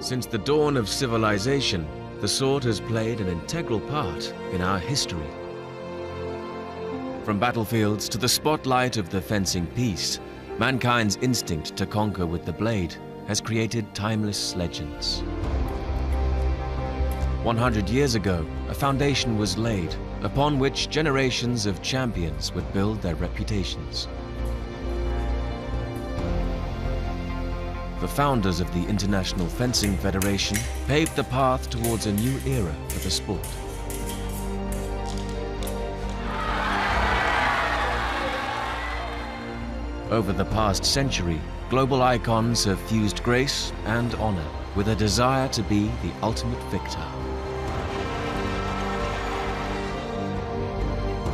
Since the dawn of civilization, the sword has played an integral part in our history. From battlefields to the spotlight of the fencing piece, mankind's instinct to conquer with the blade has created timeless legends. 100 years ago, a foundation was laid upon which generations of champions would build their reputations. The founders of the International Fencing Federation paved the path towards a new era for the sport. Over the past century, global icons have fused grace and honor with a desire to be the ultimate victor.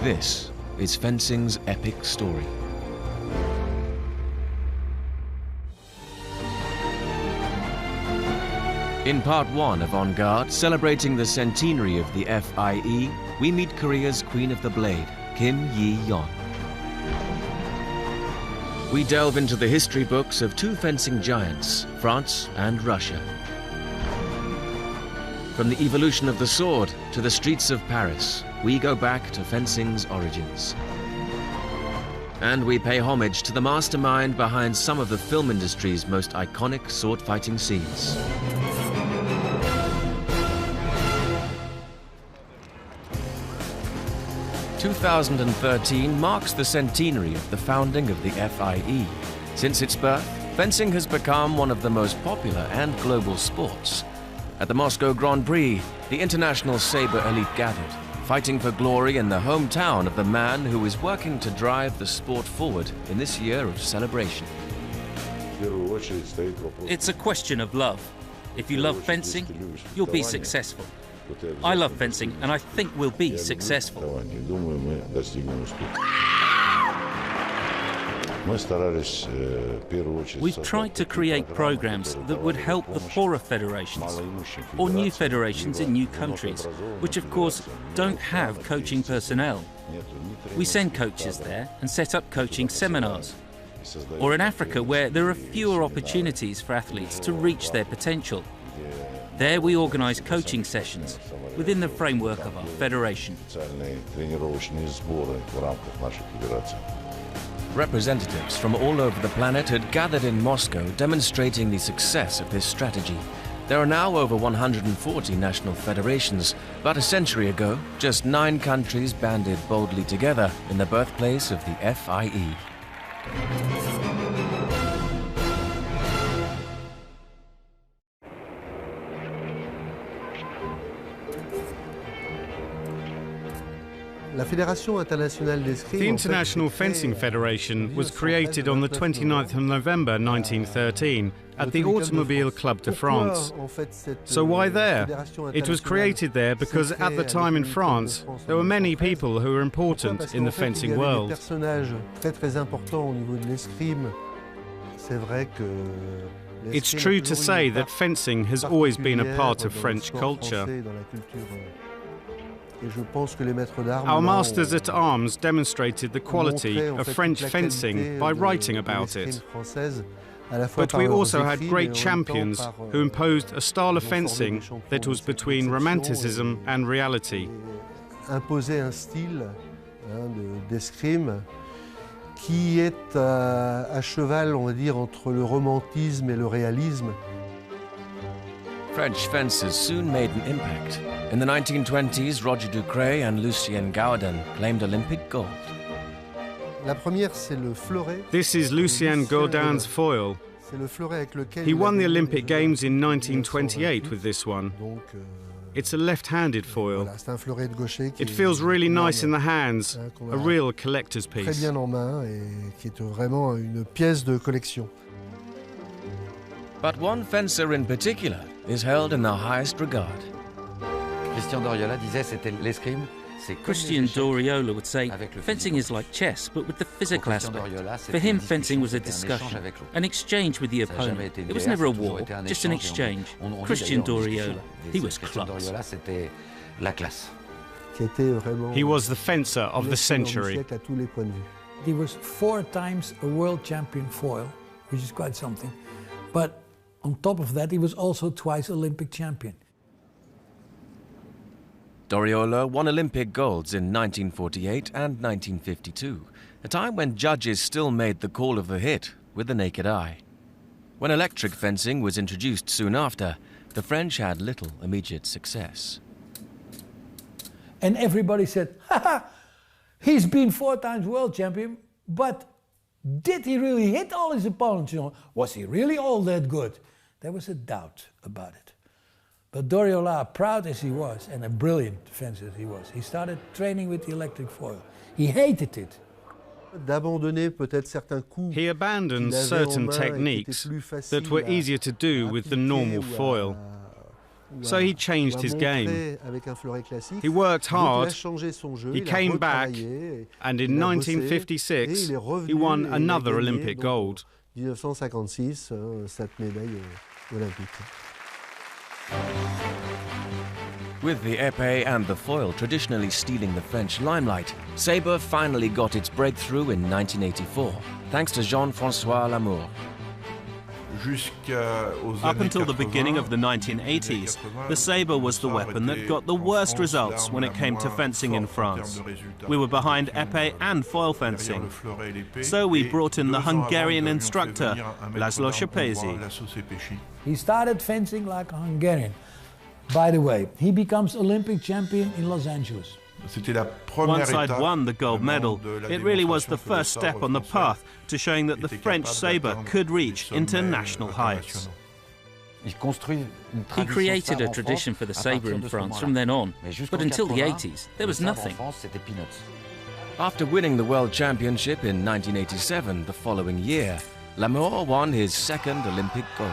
This is fencing's epic story. In part 1 of En Garde, celebrating the centenary of the FIE, we meet Korea's Queen of the Blade, Kim Yi-yeon. We delve into the history books of two fencing giants, France and Russia. From the evolution of the sword to the streets of Paris, we go back to fencing's origins. And we pay homage to the mastermind behind some of the film industry's most iconic sword-fighting scenes. "2013 marks the centenary of the founding of the FIE. Since its birth, fencing has become one of the most popular and global sports. At the Moscow Grand Prix, the international saber elite gathered, fighting for glory in the hometown of the man who is working to drive the sport forward in this year of celebration. It's a question of love. If you love fencing, you'll be successful. I love fencing, and I think we'll be successful. We've tried to create programs that would help the poorer federations, or new federations in new countries, which of course don't have coaching personnel. We send coaches there and set up coaching seminars. Or in Africa, where there are fewer opportunities for athletes to reach their potential. There we organise coaching sessions within the framework of our federation. Representatives from all over the planet had gathered in Moscow demonstrating the success of this strategy. There are now over 140 national federations. About a century ago, just 9 countries banded boldly together in the birthplace of the FIE. The International Fencing Federation was created on the 29th of November 1913 at the Automobile Club de France. So why there? It was created there because at the time in France there were many people who were important in the fencing world. It's true to say that fencing has always been a part of French culture. Our masters at arms demonstrated the quality of French fencing by writing about it. But we also had great champions who imposed a style of fencing that was between romanticism and reality. Qui est à cheval, on va dire, entre le romantisme et le réalisme. French fencers soon made an impact. In the 1920s, Roger Ducret and Lucien Gaudin claimed Olympic gold. This is Lucien Gaudin's foil. He won the Olympic Games in 1928 with this one. It's a left-handed foil. It feels really nice in the hands, a real collector's piece. But one fencer in particular is held in the highest regard. Christian Doriola would say, fencing is like chess, but with the physical aspect. For him, fencing was a discussion, an exchange with the opponent. It was never a war, just an exchange. Christian Doriola, he was class. He was the fencer of the century. He was 4 times a world champion foil, which is quite something. But On top of that, he was also twice Olympic champion. Doriolo won Olympic golds in 1948 and 1952, a time when judges still made the call of the hit with the naked eye. When electric fencing was introduced soon after, the French had little immediate success. And everybody said, "Ha, he's been 4 times world champion, but did he really hit all his opponents? You know, was he really all that good?" There was a doubt about it. But Doriolo, proud as he was and a brilliant fencer as he was, he started training with the electric foil. He hated it. He abandoned certain techniques that were easier to do with the normal foil. So he changed his game. He worked hard, he came back, and in 1956 he won another Olympic gold. 1956, 7 médailles olympiques. With the épée and the foil traditionally stealing the French limelight, sabre finally got its breakthrough in 1984, thanks to Jean-François Lamour. Up until the beginning of the 1980s, the sabre was the weapon that got the worst results when it came to fencing in France. We were behind épée and foil fencing. So we brought in the Hungarian instructor, Laszlo Sepesi. He started fencing like a Hungarian. By the way, he becomes Olympic champion in Los Angeles. Once I'd won the gold medal, it really was the first step on the path to showing that the French sabre could reach international heights. He created a tradition for the sabre in France from then on, but until the 80s, there was nothing. After winning the World Championship in 1987, the following year, Lamour won his second Olympic gold.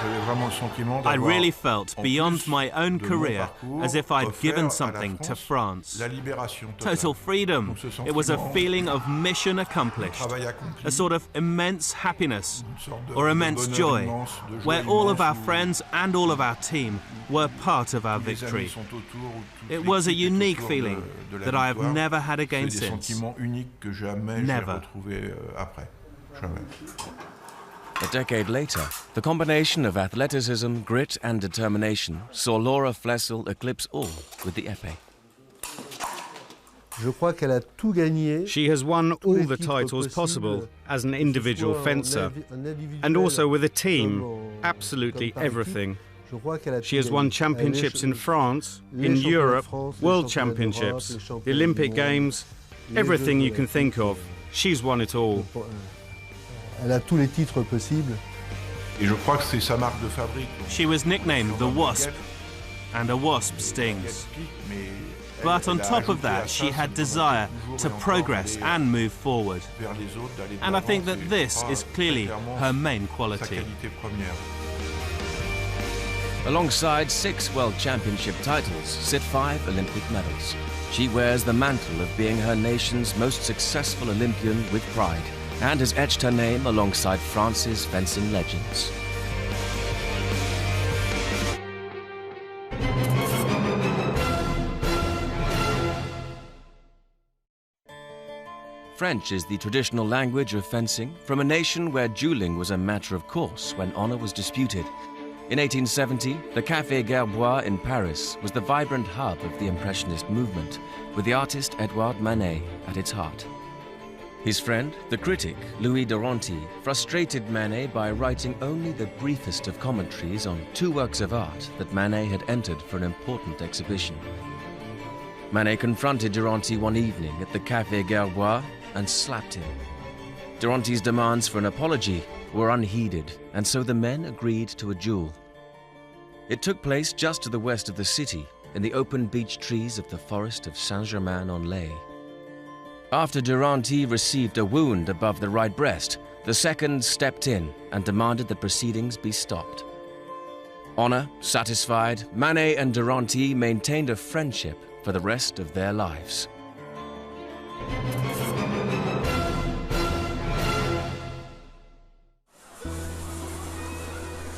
I really felt, beyond my own career, as if I'd given something to France. Total freedom. It was a feeling of mission accomplished, a sort of immense happiness, or immense joy, where all of our friends and all of our team were part of our victory. It was a unique feeling that I have never had again since. Never. A decade later, the combination of athleticism, grit and determination saw Laura Flessel eclipse all with the épée. She has won all the titles possible as an individual fencer, and also with a team, absolutely everything. She has won championships in France, in Europe, World Championships, the Olympic Games, everything you can think of. She's won it all. Elle a tous les titres possibles. She was nicknamed the Wasp, and a wasp stings. But on top of that, she had desire to progress and move forward. And I think that this is clearly her main quality. Alongside 6 World Championship titles sit 5 Olympic medals. She wears the mantle of being her nation's most successful Olympian with pride, and has etched her name alongside France's fencing legends. French is the traditional language of fencing from a nation where dueling was a matter of course when honor was disputed. In 1870, the Café Gerbois in Paris was the vibrant hub of the Impressionist movement, with the artist Edouard Manet at its heart. His friend, the critic Louis Duranty, frustrated Manet by writing only the briefest of commentaries on 2 works of art that Manet had entered for an important exhibition. Manet confronted Duranty one evening at the Café Gerbois and slapped him. Duranty's demands for an apology were unheeded, and so the men agreed to a duel. It took place just to the west of the city, in the open beech trees of the forest of Saint-Germain-en-Laye. After Duranty received a wound above the right breast, the second stepped in and demanded the proceedings be stopped. Honor satisfied, Manet and Duranty maintained a friendship for the rest of their lives.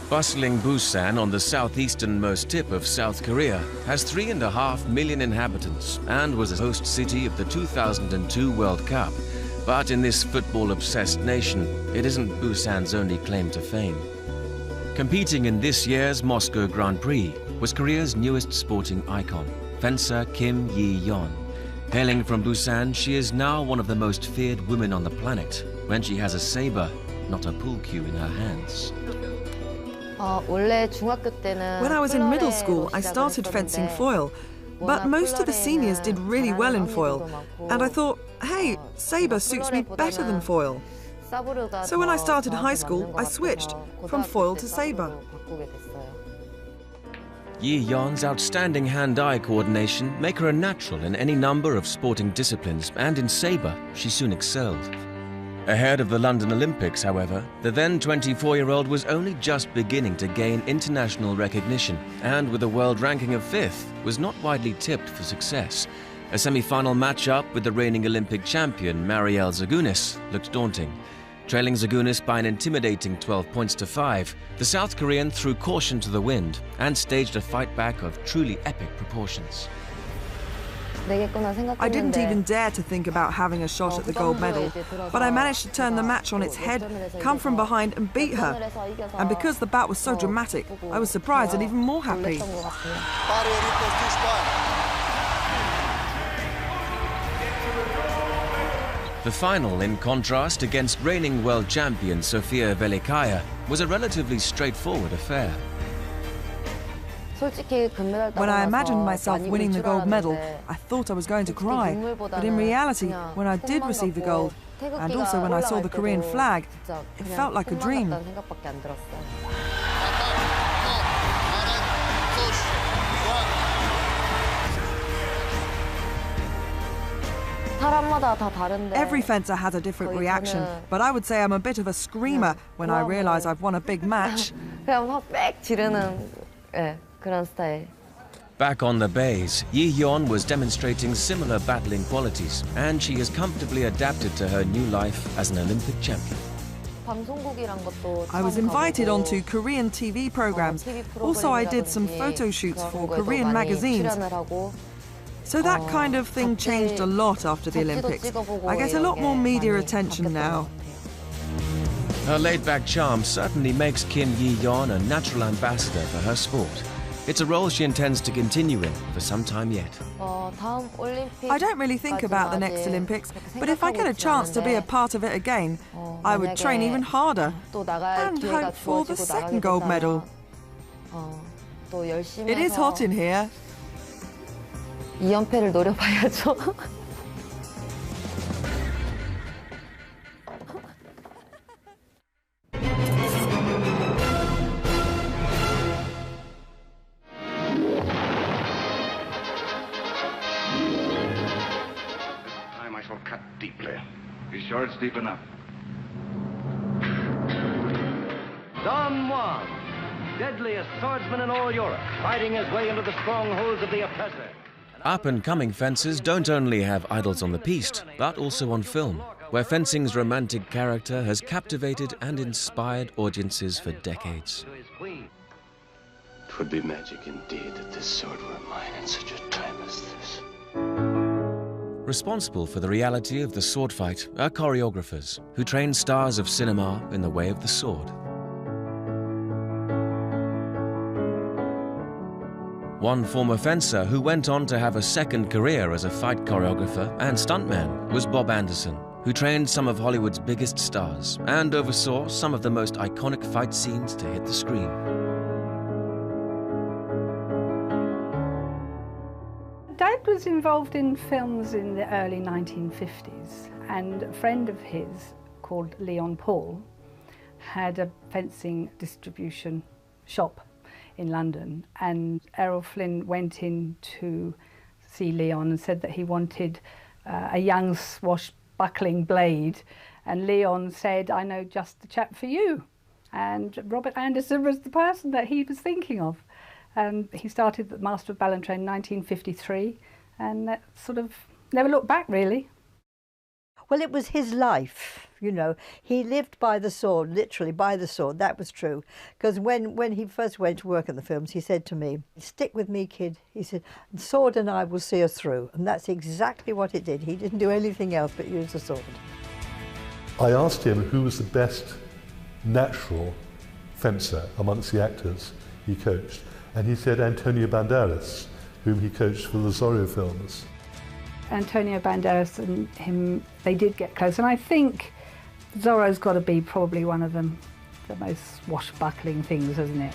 Bustling Busan, on the southeasternmost tip of South Korea, has 3.5 million inhabitants and was a host city of the 2002 World Cup, But in this football-obsessed nation, it isn't Busan's only claim to fame. Competing in this year's Moscow Grand Prix was Korea's newest sporting icon, fencer Kim Yi-yeon. Hailing from Busan, she is now one of the most feared women on the planet when she has a saber, not a pool cue, in her hands. When I was in middle school, I started fencing foil, but most of the seniors did really well in foil, and I thought, hey, saber suits me better than foil. So when I started high school, I switched from foil to saber. Yi-yeon's outstanding hand-eye coordination make her a natural in any number of sporting disciplines, and in saber, she soon excelled. Ahead of the London Olympics, however, the then 24-year-old was only just beginning to gain international recognition, and with a world ranking of 5th, was not widely tipped for success. A semi-final match-up with the reigning Olympic champion Marielle Zagunis looked daunting. Trailing Zagunis by an intimidating 12 points to 5, the South Korean threw caution to the wind and staged a fight back of truly epic proportions. I didn't even dare to think about having a shot at the gold medal, but I managed to turn the match on its head, come from behind and beat her. And because the bout was so dramatic, I was surprised and even more happy. The final, in contrast, against reigning world champion Sofia Velikaya, was a relatively straightforward affair. When I imagined myself winning the gold medal, I thought I was going to cry. But in reality, when I did receive the gold, and also when I saw the Korean flag, it felt like a dream. Every fencer has a different reaction, but I would say I'm a bit of a screamer when I realise I've won a big match. Back on the bays, Yi-yeon was demonstrating similar battling qualities, and she has comfortably adapted to her new life as an Olympic champion. I was invited onto Korean TV programs. Also, I did some photo shoots for Korean magazines. So that kind of thing changed a lot after the Olympics. I get a lot more media attention now. Her laid-back charm certainly makes Kim Yi-yeon a natural ambassador for her sport. It's a role she intends to continue in for some time yet. I don't really think about the next Olympics, but if I get a chance to be a part of it again, I would train even harder and hope for the second gold medal. It is hot in here. 2연패를 노려봐야죠. I shall cut deeply. Be sure it's deep enough. Don Juan, deadliest swordsman in all Europe, fighting his way into the strongholds of the oppressor. Up-and-coming fencers don't only have idols on the piste, but also on film, where fencing's romantic character has captivated and inspired audiences for decades. It would be magic indeed that this sword were mine in such a time as this. Responsible for the reality of the sword fight are choreographers who train stars of cinema in the way of the sword. One former fencer who went on to have a second career as a fight choreographer and stuntman was Bob Anderson, who trained some of Hollywood's biggest stars and oversaw some of the most iconic fight scenes to hit the screen. Dad was involved in films in the early 1950s, and a friend of his called Leon Paul had a fencing distribution shop in London, and Errol Flynn went in to see Leon and said that he wanted a young swashbuckling blade, and Leon said, "I know just the chap for you." And Robert Anderson was the person that he was thinking of. And he started the Master of Ballantrae in 1953, and that sort of never looked back, really. Well, it was his life, you know. He lived by the sword, literally by the sword. That was true. Because when he first went to work in the films, he said to me, "Stick with me, kid." He said, "The sword and I will see us through." And that's exactly what it did. He didn't do anything else but use the sword. I asked him who was the best natural fencer amongst the actors he coached, and he said Antonio Banderas, whom he coached for the Zorro films. Antonio Banderas and him, they did get close, and I think Zorro's got to be probably one of them, the most swashbuckling things, hasn't it?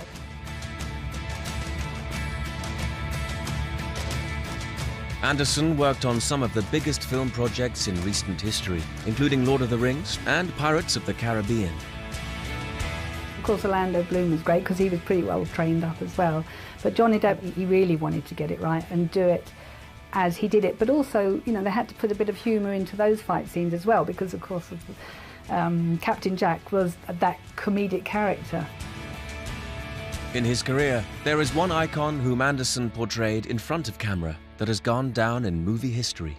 Anderson worked on some of the biggest film projects in recent history, including Lord of the Rings and Pirates of the Caribbean. Of course, Orlando Bloom was great because he was pretty well trained up as well. But Johnny Depp, he really wanted to get it right and do it as he did it. But also, you know, they had to put a bit of humour into those fight scenes as well because, of course, Captain Jack was that comedic character. In his career, there is one icon whom Anderson portrayed in front of camera that has gone down in movie history.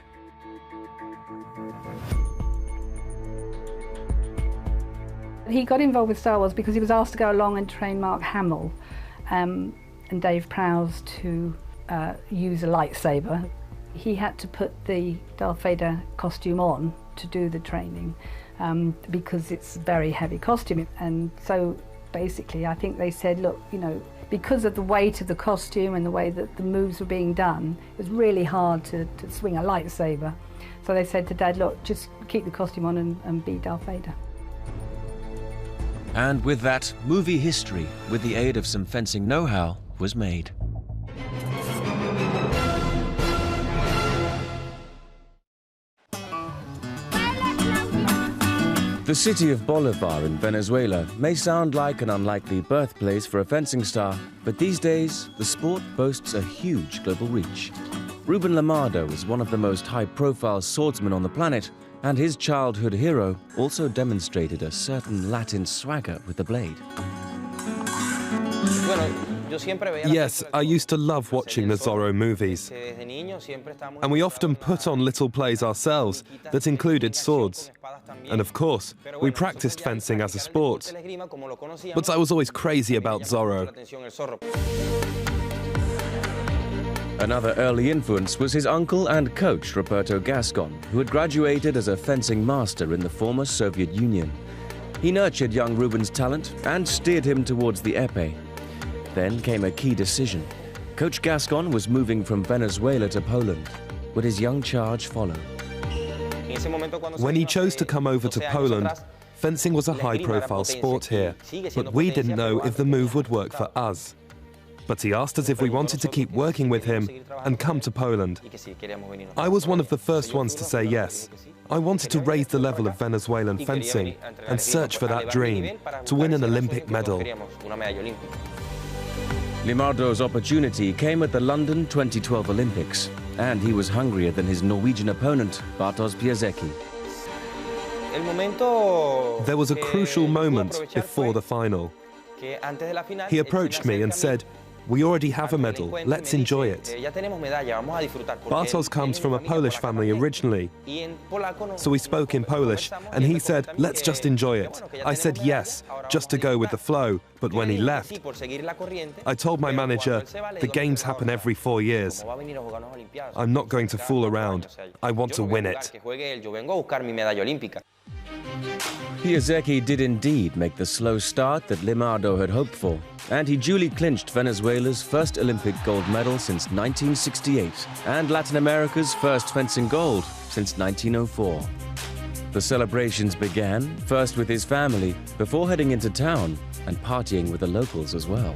He got involved with Star Wars because he was asked to go along and train Mark Hamill and Dave Prowse to use a lightsaber. He had to put the Darth Vader costume on to do the training because it's a very heavy costume. And so basically I think they said, look, you know, because of the weight of the costume and the way that the moves were being done, it was really hard to swing a lightsaber. So they said to Dad, look, just keep the costume on and be Darth Vader. And with that, movie history, with the aid of some fencing know-how, was made. The city of Bolivar in Venezuela may sound like an unlikely birthplace for a fencing star, but these days, the sport boasts a huge global reach. Ruben Lamardo is one of the most high-profile swordsmen on the planet, and his childhood hero also demonstrated a certain Latin swagger with the blade. Yes, I used to love watching the Zorro movies, and we often put on little plays ourselves that included swords. And of course, we practiced fencing as a sport, but I was always crazy about Zorro. Another early influence was his uncle and coach, Roberto Gascon, who had graduated as a fencing master in the former Soviet Union. He nurtured young Ruben's talent and steered him towards the épée. Then came a key decision. Coach Gascon was moving from Venezuela to Poland. Would his young charge follow? When he chose to come over to Poland, fencing was a high-profile sport here, but we didn't know if the move would work for us. But he asked us if we wanted to keep working with him and come to Poland. I was one of the first ones to say yes. I wanted to raise the level of Venezuelan fencing and search for that dream, to win an Olympic medal. Limardo's opportunity came at the London 2012 Olympics, and he was hungrier than his Norwegian opponent, Bartosz Piasecki. There was a crucial moment before the final. He approached me and said, "We already have a medal, let's enjoy it." Bartosz comes from a Polish family originally, so we spoke in Polish, and he said, "Let's just enjoy it." I said yes, just to go with the flow, but when he left, I told my manager, "The games happen every 4 years. I'm not going to fool around, I want to win it." Piasecki did indeed make the slow start that Limardo had hoped for, and he duly clinched Venezuela's first Olympic gold medal since 1968 and Latin America's first fencing gold since 1904. The celebrations began first with his family before heading into town and partying with the locals as well.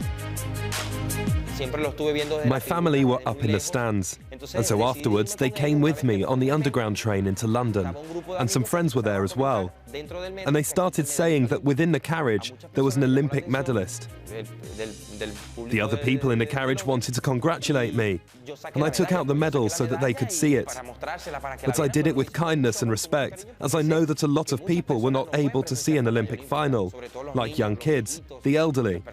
My family were up in the stands, and so afterwards they came with me on the underground train into London, and some friends were there as well. And they started saying that within the carriage there was an Olympic medalist. The other people in the carriage wanted to congratulate me, and I took out the medal so that they could see it. But I did it with kindness and respect, as I know that a lot of people were not able to see an Olympic final, like young kids, the elderly.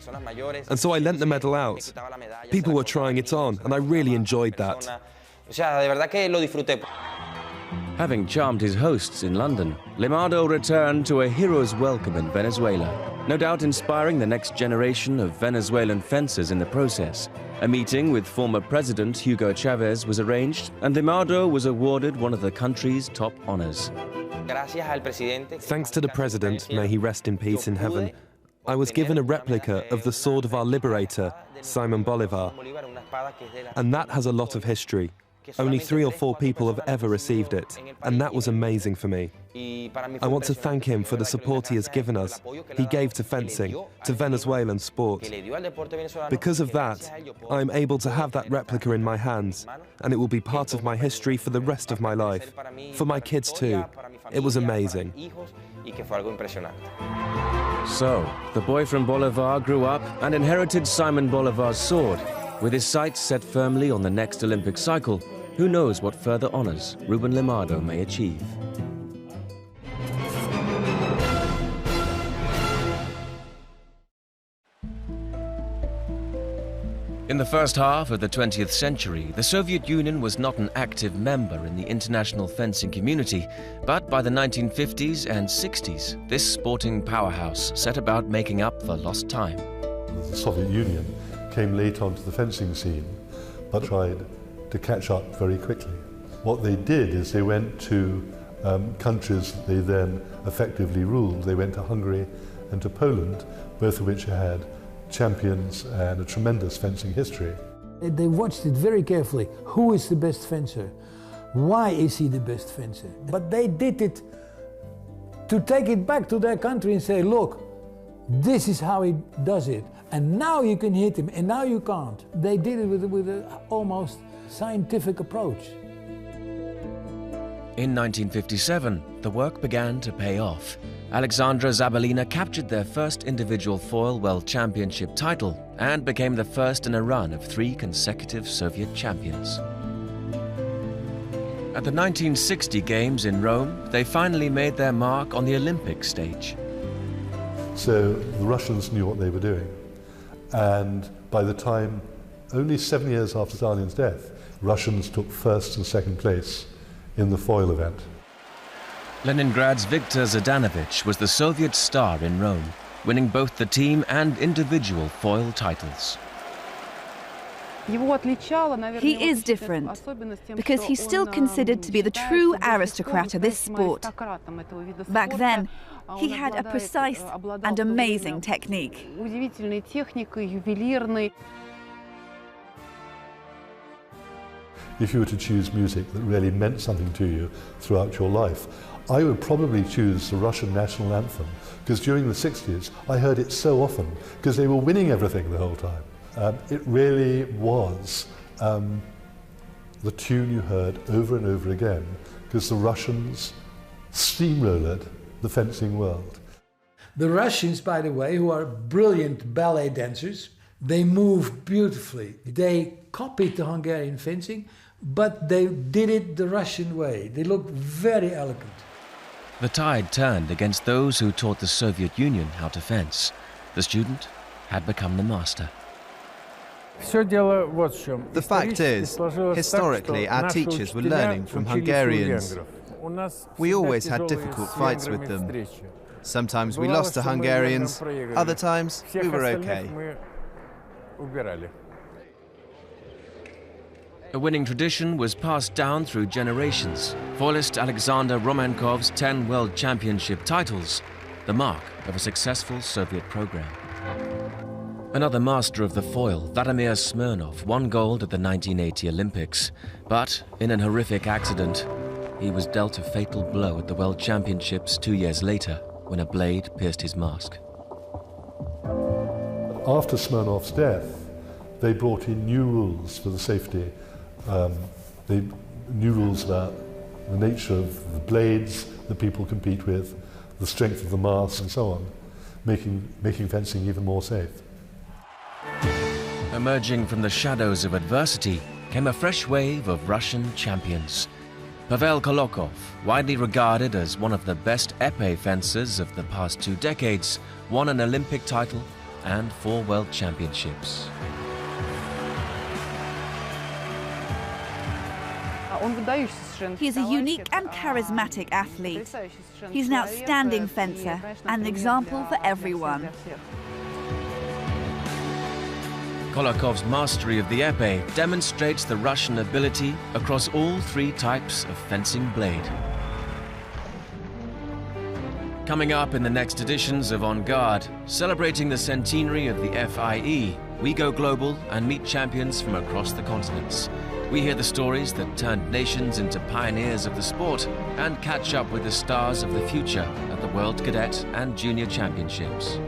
And so I lent the medal out. People were trying it on, and I really enjoyed that. Having charmed his hosts in London, Limardo returned to a hero's welcome in Venezuela, no doubt inspiring the next generation of Venezuelan fencers in the process. A meeting with former President Hugo Chavez was arranged, and Limardo was awarded one of the country's top honors. Thanks to the president, may he rest in peace in heaven, I was given a replica of the sword of our liberator, Simon Bolivar. And that has a lot of history. Only 3 or 4 people have ever received it, and that was amazing for me. I want to thank him for the support he has given us. He gave to fencing, to Venezuelan sport. Because of that, I am able to have that replica in my hands, and it will be part of my history for the rest of my life. For my kids too. It was amazing. So, the boy from Bolivar grew up and inherited Simon Bolivar's sword. With his sights set firmly on the next Olympic cycle, who knows what further honors Ruben Limardo may achieve. In the first half of the 20th century, the Soviet Union was not an active member in the international fencing community, but by the 1950s and 60s, this sporting powerhouse set about making up for lost time. The Soviet Union came late onto the fencing scene, but tried to catch up very quickly. What they did is they went to countries that they then effectively ruled. They went to Hungary and to Poland, both of which had champions and a tremendous fencing history. They watched it very carefully. Who is the best fencer? Why is he the best fencer? But they did it to take it back to their country and say, look, this is how he does it. And now you can hit him, and now you can't. They did it with an almost scientific approach. In 1957, the work began to pay off. Alexandra Zabalina captured their first individual foil world championship title and became the first in a run of 3 consecutive Soviet champions. At the 1960 Games in Rome, they finally made their mark on the Olympic stage. So the Russians knew what they were doing. And by the time, only 7 years after Stalin's death, Russians took first and second place in the foil event. Leningrad's Viktor Zhdanovich was the Soviet star in Rome, winning both the team and individual foil titles. He is different, because he's still considered to be the true aristocrat of this sport. Back then, he had a precise and amazing technique. If you were to choose music that really meant something to you throughout your life, I would probably choose the Russian national anthem, because during the 60s I heard it so often, because they were winning everything the whole time. It really was the tune you heard over and over again, because the Russians steamrolled the fencing world. The Russians, by the way, who are brilliant ballet dancers, they move beautifully. They copied the Hungarian fencing, but they did it the Russian way. They look very elegant. The tide turned against those who taught the Soviet Union how to fence. The student had become the master. The fact is, historically, our teachers were learning from Hungarians. We always had difficult fights with them. Sometimes we lost to Hungarians, other times we were okay. A winning tradition was passed down through generations. Foilist Alexander Romankov's 10 World Championship titles, the mark of a successful Soviet program. Another master of the foil, Vladimir Smirnov, won gold at the 1980 Olympics. But in an horrific accident, he was dealt a fatal blow at the World Championships 2 years later when a blade pierced his mask. After Smirnov's death, they brought in new rules for the safety. New rules about the nature of the blades that people compete with, the strength of the mask and so on, making fencing even more safe. Emerging from the shadows of adversity came a fresh wave of Russian champions. Pavel Kolokov, widely regarded as one of the best épée fencers of the past 2 decades, won an Olympic title and 4 world championships. He's a unique and charismatic athlete. He's an outstanding fencer and an example for everyone. Kolokov's mastery of the épée demonstrates the Russian ability across all 3 types of fencing blade. Coming up in the next editions of En Garde, celebrating the centenary of the FIE, we go global and meet champions from across the continents. We hear the stories that turned nations into pioneers of the sport and catch up with the stars of the future at the World Cadet and Junior Championships.